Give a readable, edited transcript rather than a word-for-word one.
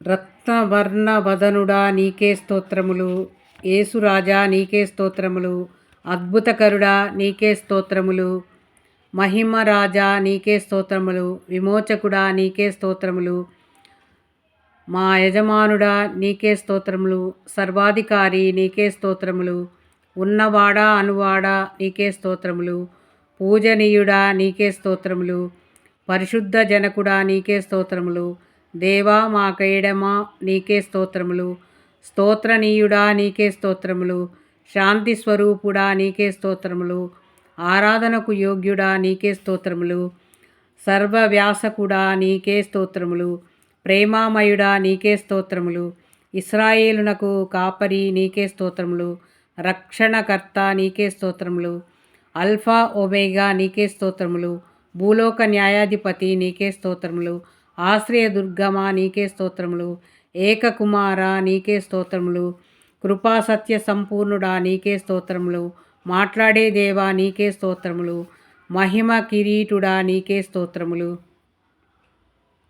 రత్నవర్ణవదనుడా నీకే స్తోత్రములు. యేసురాజా నీకే స్తోత్రములు. అద్భుతకరుడా నీకే స్తోత్రములు. మహిమరాజా నీకే స్తోత్రములు. విమోచకుడా నీకే స్తోత్రములు. మా యజమానుడా నీకే స్తోత్రములు. సర్వాధికారి నీకే స్తోత్రములు. ఉన్నవాడా అనువాడా నీకే స్తోత్రములు. పూజనీయుడా నీకే స్తోత్రములు. పరిశుద్ధ జనకుడా నీకే స్తోత్రములు. దేవా మా కేడమా నీకే స్తోత్రములు. స్తోత్రనీయుడా నీకే స్తోత్రములు. శాంతి స్వరూపుడా నీకే స్తోత్రములు. ఆరాధనకు యోగ్యుడా నీకే స్తోత్రములు. సర్వవ్యాసకుడా నీకే స్తోత్రములు. ప్రేమామయుడా నీకే స్తోత్రములు. ఇస్రాయేలునకు కాపరి నీకే స్తోత్రములు. రక్షణకర్త నీకే స్తోత్రములు. అల్ఫా ఒమేగా నీకే స్తోత్రములు. భూలోక న్యాయాధిపతి నీకే స్తోత్రములు. ఆశ్రయదుర్గమా నీకే స్తోత్రములు. ఏకకుమార నీకే స్తోత్రములు. కృపా సత్య సంపూర్ణుడా నీకే స్తోత్రములు. మాట్లాడే దేవా నీకే స్తోత్రములు. మహిమ కిరీటుడా నీకే స్తోత్రములు.